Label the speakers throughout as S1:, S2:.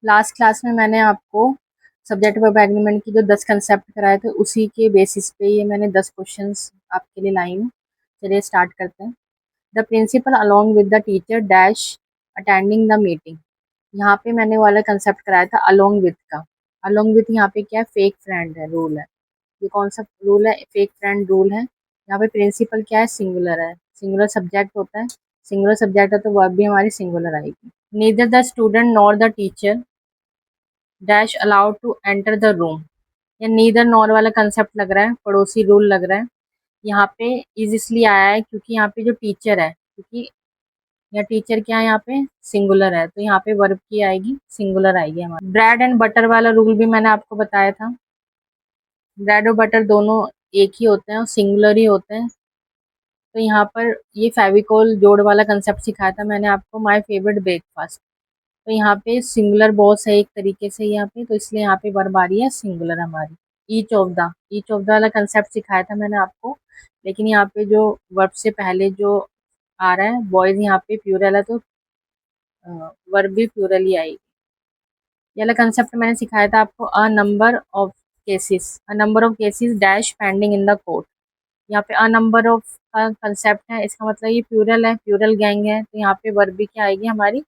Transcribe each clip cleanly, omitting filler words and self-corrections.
S1: Last class में मैंने आपको सब्जेक्ट वर्ब एग्रीमेंट की जो 10 कंसेप्ट कराए थे उसी के बेसिस पे ये मैंने 10 क्वेश्चंस आपके लिए लाई हूँ। चलिए स्टार्ट करते हैं। The principal along with the teacher dash attending the meeting. यहाँ पे मैंने वाला कंसेप्ट कराया था अलॉन्ग विद का। अलॉन्ग विद यहाँ पे क्या है, फेक फ्रेंड है, रूल है। ये कौन सा रूल है, फेक फ्रेंड रूल है। यहाँ पे प्रिंसिपल क्या है, सिंगुलर है, सिंगुलर सब्जेक्ट होता है। सिंगुलर सब्जेक्ट है तो वर्ब भी हमारी सिंगुलर आएगी। Neither the student nor the teacher dash allowed to enter the room. या नीदर नॉर वाला कंसेप्ट लग रहा है, पड़ोसी रूल लग रहा है। यहाँ पे इज इसलिए आया है क्योंकि यहाँ पे जो टीचर है, क्योंकि या टीचर क्या है यहाँ पे सिंगुलर है, तो यहाँ पे वर्ब की आएगी, सिंगुलर आएगी हमारी। ब्रेड एंड बटर वाला रूल भी मैंने आपको बताया था। ब्रेड और बटर दोनों एक ही होते हैं और सिंगुलर ही होते हैं। तो यहाँ पर ये फेविकोल जोड़ वाला कंसेप्ट सिखाया था मैंने आपको, माय फेवरेट ब्रेकफास्ट। तो यहाँ पे सिंगुलर बॉस है एक तरीके से यहाँ पे, तो इसलिए यहाँ पे वर्ब आ रही है सिंगुलर हमारी। ईच ऑफ द वाला कंसेप्ट सिखाया था मैंने आपको, लेकिन यहाँ पे जो वर्ब से पहले जो आ रहा है बॉयज, यहाँ पे प्लूरल है तो वर्ब भी प्लूरल ही आएगी। ये वाला कंसेप्ट मैंने सिखाया था आपको, a number of cases dash pending in the court. यहाँ पे अ नंबर ऑफ का कंसेप्ट है, इसका मतलब ये प्लूरल है, प्लूरल गैंग है, तो यहाँ पे वर्ब भी क्या आएगी हमारी,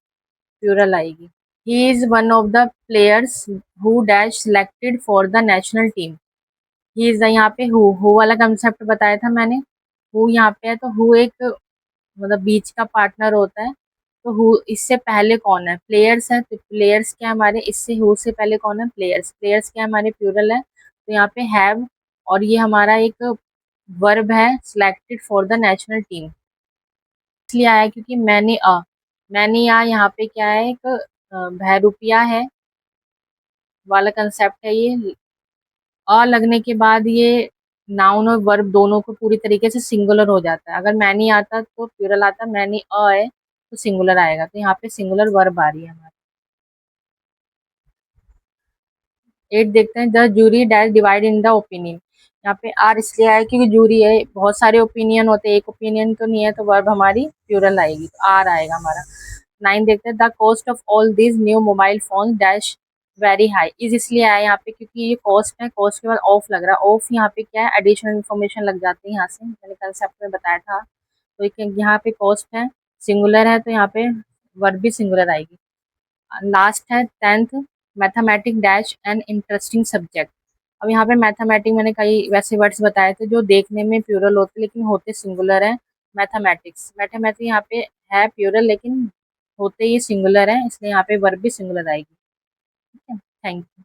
S1: प्लूरल आएगी। He is one of the players who dash selected for the national team. He is the, यहाँ पे हु वाला कंसेप्ट बताया था मैंने। हु यहाँ पे है तो हु एक मतलब बीच का पार्टनर होता है। तो हु इससे पहले कौन है, प्लेयर्स है, तो प्लेयर्स क्या हमारे, इससे हु से पहले कौन है, प्लेयर्स। प्लेयर्स क्या हमारे प्लूरल है, तो यहाँ पे हैव, और ये हमारा एक वर्ब है, selected for the national team. इसलिए आया क्योंकि मैंने यहाँ पे क्या है, एक बहरूपिया है वाला कंसेप्ट है ये। लगने के बाद ये नाउन और वर्ब दोनों को पूरी तरीके से सिंगुलर हो जाता है। अगर मैनी आता तो प्लूरल आता, मैनी है तो सिंगुलर आएगा, तो यहाँ पे सिंगुलर वर्ब आ रही है हमारी। 8 देखते हैं। The jury dash divide in the opinion. यहाँ पे आर इसलिए आया क्योंकि जूरी है, बहुत सारे ओपिनियन होते हैं, एक ओपिनियन तो नहीं है, तो वर्ब हमारी प्लूरल आएगी, तो आर आएगा हमारा। 9 देखते हैं। The cost of all this new mobile phone dash very high. Is इसलिए आया यहाँ पे क्योंकि ये कॉस्ट है, कॉस्ट के बाद ऑफ लग रहा है। ऑफ यहाँ पे क्या है, एडिशनल इन्फॉर्मेशन लग जाती है, यहाँ से मैंने कंसेप्ट में बताया था। तो यहाँ पे कॉस्ट है, सिंगुलर है, तो यहाँ पे वर्ब भी सिंगुलर आएगी। लास्ट है 10th, mathematic dash an interesting subject. अब यहाँ पे मैथमेटिक मैंने कई वैसे वर्ड्स बताए थे जो देखने में प्लूरल होते लेकिन होते सिंगुलर है। मैथमेटिक्स यहाँ पे है प्लूरल लेकिन होते ये सिंगुलर है, इसलिए यहाँ पे वर्ब भी सिंगुलर आएगी। ठीक है, थैंक यू।